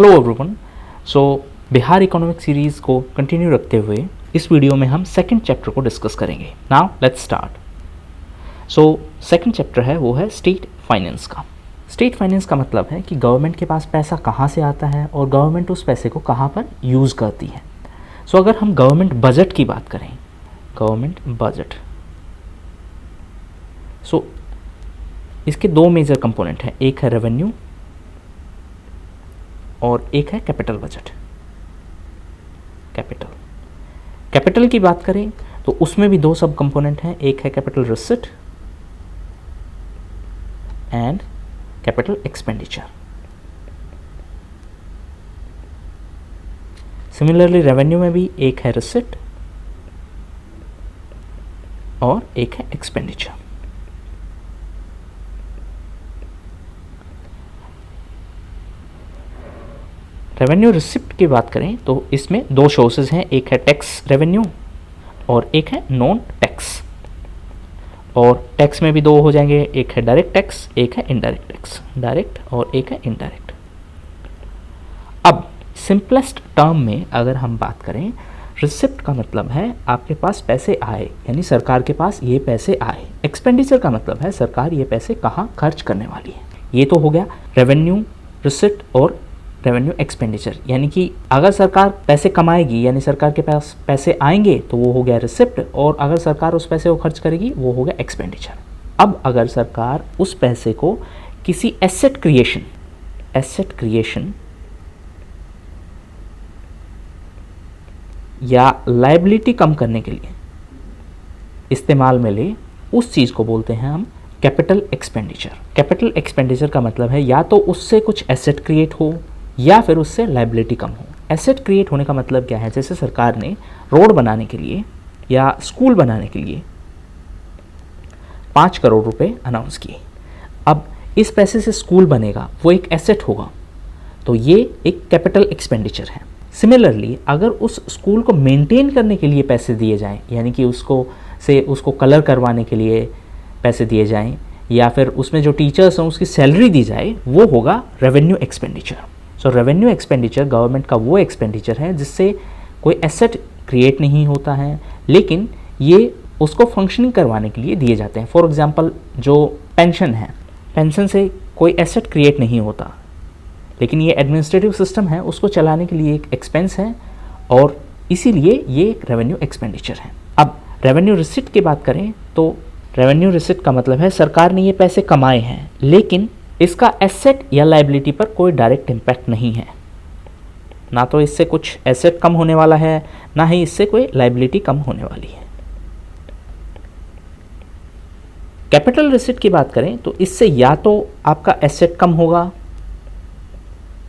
Hello everyone. So Bihar economic series को continue रखते हुए इस वीडियो में हम सेकंड चैप्टर को डिस्कस करेंगे। Now let's start. So second chapter है वो है स्टेट फाइनेंस का। स्टेट फाइनेंस का मतलब है कि गवर्नमेंट के पास पैसा कहाँ से आता है और गवर्नमेंट उस पैसे को कहाँ पर यूज़ करती है। सो अगर हम गवर्नमेंट बजट की बात करें, गवर्नमेंट बजट, सो इसके दो मेजर कंपोनेंट हैं, एक है रेवेन्यू और एक है कैपिटल बजट। कैपिटल की बात करें तो उसमें भी दो सब कंपोनेंट हैं, एक है capital receipt and capital expenditure. Similarly revenue में भी एक है रिसिट और एक है एक्सपेंडिचर। रेवेन्यू रिसिप्ट की बात करें तो इसमें दो सोर्सेज हैं, एक है टैक्स रेवेन्यू और एक है नॉन टैक्स। और टैक्स में भी दो हो जाएंगे, एक है डायरेक्ट टैक्स, एक है इनडायरेक्ट टैक्स, डायरेक्ट और एक है इनडायरेक्ट। अब सिंपलेस्ट टर्म में अगर हम बात करें, रिसिप्ट का मतलब है आपके पास पैसे आए, यानी सरकार के पास ये पैसे आए। एक्सपेंडिचर का मतलब है सरकार ये पैसे कहाँ खर्च करने वाली है। ये तो हो गया रेवेन्यू रिसिप्ट और रेवेन्यू एक्सपेंडिचर, यानी कि अगर सरकार पैसे कमाएगी यानी सरकार के पास पैसे आएंगे तो वो हो गया रिसिप्ट, और अगर सरकार उस पैसे को खर्च करेगी वो हो गया एक्सपेंडिचर। अब अगर सरकार उस पैसे को किसी एसेट क्रिएशन या लायबिलिटी कम करने के लिए इस्तेमाल में ले, उस चीज़ को बोलते हैं हम कैपिटल एक्सपेंडिचर। कैपिटल एक्सपेंडिचर का मतलब है या तो उससे कुछ एसेट क्रिएट हो या फिर उससे लायबिलिटी कम हो। एसेट क्रिएट होने का मतलब क्या है, जैसे सरकार ने रोड बनाने के लिए या स्कूल बनाने के लिए 5 करोड़ रुपए अनाउंस किए। अब इस पैसे से स्कूल बनेगा, वो एक एसेट होगा, तो ये एक कैपिटल एक्सपेंडिचर है। सिमिलरली अगर उस स्कूल को मेंटेन करने के लिए पैसे दिए जाएं, यानी कि उसको कलर करवाने के लिए पैसे दिए जाएं या फिर उसमें जो टीचर्स हैं उसकी सैलरी दी जाए, वो होगा रेवेन्यू एक्सपेंडिचर। सो रेवेन्यू एक्सपेंडिचर गवर्नमेंट का वो एक्सपेंडिचर है जिससे कोई एसेट क्रिएट नहीं होता है, लेकिन ये उसको फंक्शनिंग करवाने के लिए दिए जाते हैं। फॉर एग्जांपल जो पेंशन है, पेंशन से कोई एसेट क्रिएट नहीं होता, लेकिन ये एडमिनिस्ट्रेटिव सिस्टम है, उसको चलाने के लिए एक एक्सपेंस है और इसीलिए ये एक रेवेन्यू एक्सपेंडिचर है। अब रेवेन्यू रिसिट की बात करें तो रेवेन्यू रिसिट का मतलब है सरकार ने ये पैसे कमाए हैं, लेकिन इसका एसेट या लायबिलिटी पर कोई डायरेक्ट इम्पैक्ट नहीं है। ना तो इससे कुछ एसेट कम होने वाला है, ना ही इससे कोई लायबिलिटी कम होने वाली है। कैपिटल रिसिट की बात करें तो इससे या तो आपका एसेट कम होगा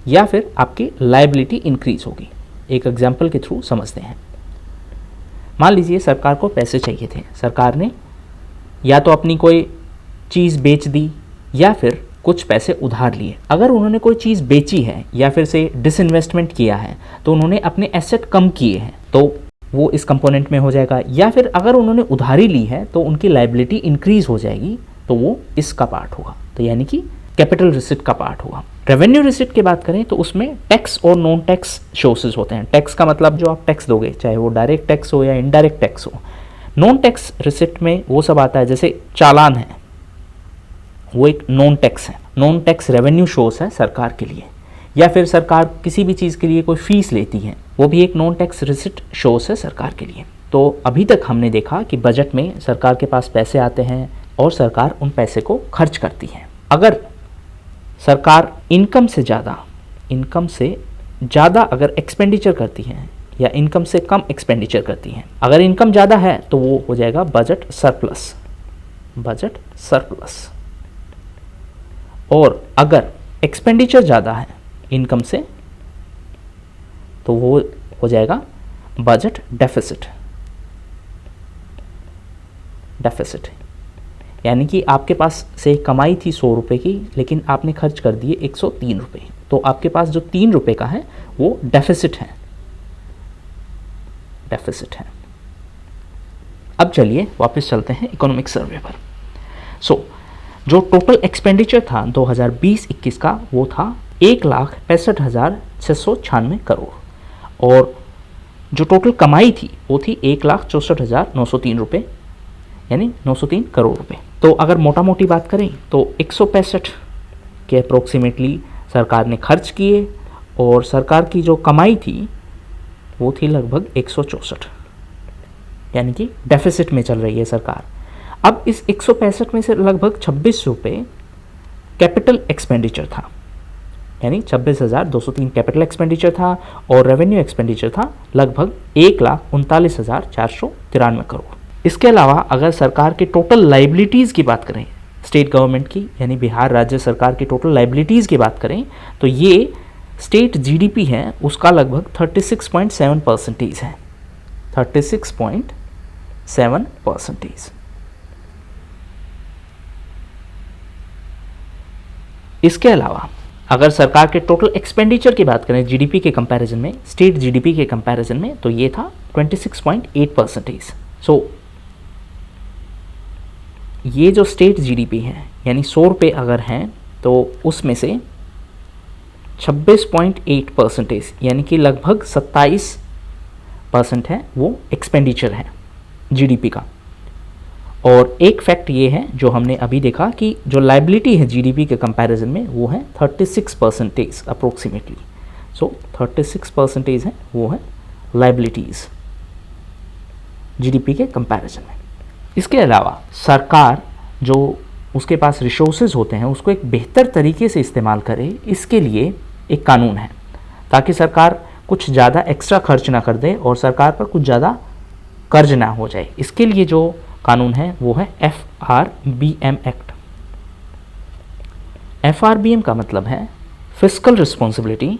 या फिर आपकी लायबिलिटी इंक्रीज होगी। एक एग्जाम्पल के थ्रू समझते हैं। मान लीजिए सरकार को पैसे चाहिए थे, सरकार ने या तो अपनी कोई चीज़ बेच दी या फिर कुछ पैसे उधार लिए। अगर उन्होंने कोई चीज़ बेची है या फिर से डिसइन्वेस्टमेंट किया है तो उन्होंने अपने एसेट कम किए हैं, तो वो इस कंपोनेंट में हो जाएगा। या फिर अगर उन्होंने उधारी ली है तो उनकी लायबिलिटी इंक्रीज हो जाएगी, तो वो इसका पार्ट होगा, तो यानी कि कैपिटल रिसिट का पार्ट होगा। रेवेन्यू रिसिट की बात करें तो उसमें टैक्स और नॉन टैक्स सोर्सेज होते हैं। टैक्स का मतलब जो आप टैक्स दोगे, चाहे वो डायरेक्ट टैक्स हो या इनडायरेक्ट टैक्स हो। नॉन टैक्स रिसिट में वो सब आता है, जैसे चालान है, वो एक नॉन टैक्स है। नॉन टैक्स रेवेन्यू सोर्स है सरकार के लिए। या फिर सरकार किसी भी चीज़ के लिए कोई फीस लेती है, वो भी एक नॉन टैक्स रिसिट सोर्स है सरकार के लिए। तो अभी तक हमने देखा कि बजट में सरकार के पास पैसे आते हैं और सरकार उन पैसे को खर्च करती है। अगर सरकार इनकम से ज़्यादा अगर एक्सपेंडिचर करती है या इनकम से कम एक्सपेंडिचर करती है, अगर इनकम ज़्यादा है तो वो हो जाएगा बजट सरप्लस। और अगर एक्सपेंडिचर ज़्यादा है इनकम से तो वो हो जाएगा बजट डेफिसिट। यानी कि आपके पास से कमाई थी 100 रुपये की, लेकिन आपने खर्च कर दिए 103 रुपये, तो आपके पास जो 3 रुपये का है वो डेफिसिट है। अब चलिए वापस चलते हैं इकोनॉमिक सर्वे पर। जो टोटल एक्सपेंडिचर था 2020-21 का वो था 1,65,400 696 करोड़, और जो टोटल कमाई थी वो थी 1,64,903 रुपये, यानी 903 करोड़ रुपए। तो अगर मोटा मोटी बात करें तो 165 के अप्रोक्सीमेटली सरकार ने खर्च किए, और सरकार की जो कमाई थी वो थी लगभग 164, यानी कि डेफिसिट में चल रही है सरकार। अब इस 165 में से लगभग 26 रुपये कैपिटल एक्सपेंडिचर था, यानी 26,203 कैपिटल एक्सपेंडिचर था, और रेवेन्यू एक्सपेंडिचर था लगभग 1,39,493 करोड़। इसके अलावा अगर सरकार के टोटल लाइबिलिटीज़ की बात करें, स्टेट गवर्नमेंट की यानी बिहार राज्य सरकार की टोटल लाइबिलिटीज़ की बात करें, तो ये स्टेट जीडीपी है उसका लगभग 36.7% है, 36.7%। इसके अलावा अगर सरकार के टोटल एक्सपेंडिचर की बात करें जीडीपी के कंपैरिजन में, स्टेट जीडीपी के कंपैरिजन में, तो ये था 26.8%। सो ये जो स्टेट जीडीपी है यानी 100 रुपये अगर हैं तो उसमें से 26.8% यानी कि लगभग 27% है वो एक्सपेंडिचर है जीडीपी का। और एक फैक्ट ये है जो हमने अभी देखा कि जो लाइबिलिटी है जीडीपी के कंपैरिजन में वो है 36% अप्रोक्सीमेटली। सो 36% है वो है लाइबिलिटीज़ जीडीपी के कंपैरिजन में। इसके अलावा सरकार जो उसके पास रिसोर्सेज होते हैं उसको एक बेहतर तरीके से इस्तेमाल करे, इसके लिए एक कानून है ताकि सरकार कुछ ज़्यादा एक्स्ट्रा खर्च ना कर दे और सरकार पर कुछ ज़्यादा कर्ज ना हो जाए। इसके लिए जो कानून है वो है FRBM एक्ट। FRBM का मतलब है fiscal responsibility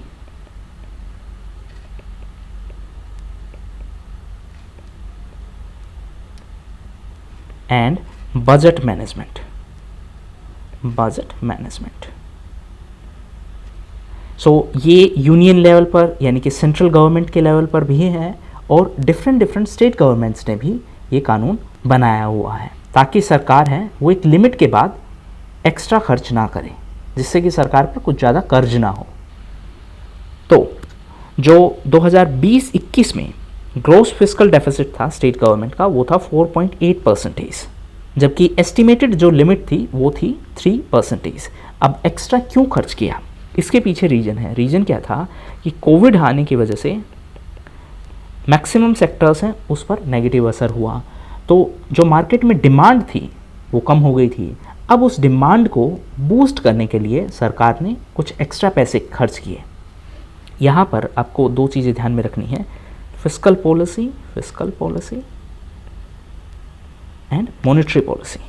and budget management. So ये यूनियन लेवल पर यानी कि सेंट्रल गवर्नमेंट के लेवल पर भी है, और डिफरेंट स्टेट गवर्नमेंट्स ने भी ये कानून बनाया हुआ है ताकि सरकार है वो एक लिमिट के बाद एक्स्ट्रा खर्च ना करे, जिससे कि सरकार पर कुछ ज़्यादा कर्ज ना हो। तो जो 2020-21 में ग्रोस फिस्कल डेफिसिट था स्टेट गवर्नमेंट का वो था 4.8%, जबकि एस्टिमेटेड जो लिमिट थी वो थी 3%। अब एक्स्ट्रा क्यों खर्च किया, इसके पीछे रीज़न क्या था कि कोविड आने की वजह से मैक्सिमम सेक्टर्स हैं उस पर नेगेटिव असर हुआ, तो जो मार्केट में डिमांड थी वो कम हो गई थी। अब उस डिमांड को बूस्ट करने के लिए सरकार ने कुछ एक्स्ट्रा पैसे खर्च किए। यहाँ पर आपको दो चीज़ें ध्यान में रखनी है, fiscal policy and monetary policy.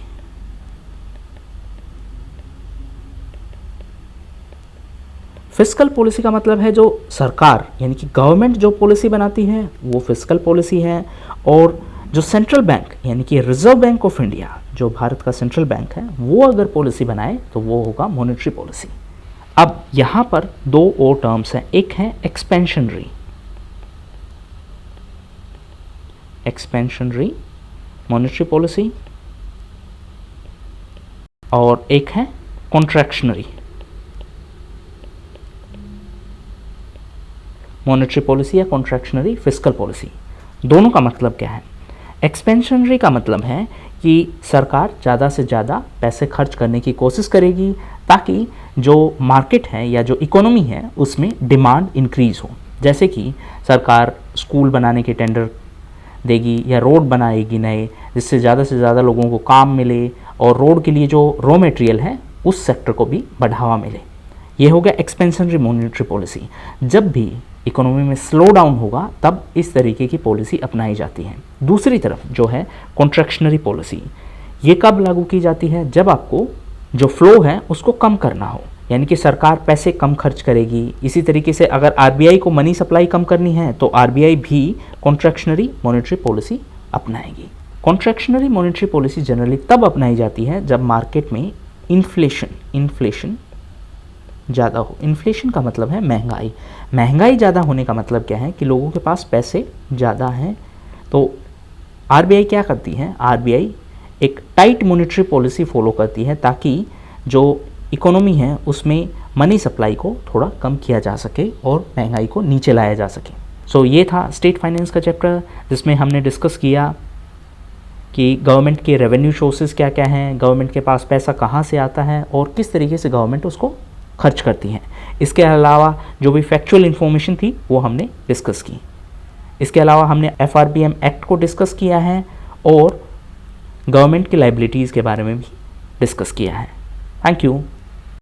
Fiscal policy का मतलब है जो सरकार यानी कि गवर्नमेंट जो पॉलिसी बनाती है वो फिस्कल पॉलिसी है, और जो सेंट्रल बैंक यानी कि रिजर्व बैंक ऑफ इंडिया जो भारत का सेंट्रल बैंक है वो अगर पॉलिसी बनाए तो वो होगा मॉनेटरी पॉलिसी। अब यहाँ पर दो और टर्म्स हैं, एक है एक्सपेंशनरी मॉनेटरी पॉलिसी और एक है कॉन्ट्रैक्शनरी मॉनेटरी पॉलिसी या कॉन्ट्रैक्शनरी फिस्कल पॉलिसी। दोनों का मतलब क्या है? एक्सपेंशनरी का मतलब है कि सरकार ज़्यादा से ज़्यादा पैसे खर्च करने की कोशिश करेगी ताकि जो मार्केट है या जो इकोनॉमी है उसमें डिमांड इंक्रीज़ हो। जैसे कि सरकार स्कूल बनाने के टेंडर देगी या रोड बनाएगी नए, जिससे ज़्यादा से ज़्यादा लोगों को काम मिले और रोड के लिए जो रॉ मटेरियल है उस सेक्टर को भी बढ़ावा मिले। ये हो गया एक्सपेंशनरी मॉनेटरी पॉलिसी। जब भी इकोनॉमी में स्लो डाउन होगा तब इस तरीके की पॉलिसी अपनाई जाती है। दूसरी तरफ जो है कॉन्ट्रैक्शनरी पॉलिसी, ये कब लागू की जाती है? जब आपको जो फ्लो है उसको कम करना हो, यानी कि सरकार पैसे कम खर्च करेगी। इसी तरीके से अगर आरबीआई को मनी सप्लाई कम करनी है तो आरबीआई भी कॉन्ट्रैक्शनरी मॉनेटरी पॉलिसी अपनाएगी। कॉन्ट्रैक्शनरी मॉनेटरी पॉलिसी जनरली तब अपनाई जाती है जब मार्केट में इन्फ्लेशन ज़्यादा हो। इन्फ्लेशन का मतलब है महंगाई ज़्यादा होने का मतलब क्या है कि लोगों के पास पैसे ज़्यादा हैं। तो आरबीआई क्या करती है? आरबीआई एक टाइट मॉनेटरी पॉलिसी फॉलो करती है ताकि जो इकोनॉमी है उसमें मनी सप्लाई को थोड़ा कम किया जा सके और महंगाई को नीचे लाया जा सके। सो ये था स्टेट फाइनेंस का चैप्टर, जिसमें हमने डिस्कस किया कि गवर्नमेंट के रेवेन्यू सोर्सेज क्या क्या हैं, गवर्नमेंट के पास पैसा कहाँ से आता है और किस तरीके से गवर्नमेंट उसको खर्च करती है। इसके अलावा जो भी फैक्चुअल इन्फॉर्मेशन थी वो हमने डिस्कस की। इसके अलावा हमने FRBM एक्ट को डिस्कस किया है और गवर्नमेंट की लाइबिलिटीज़ के बारे में भी डिस्कस किया है। Thank you.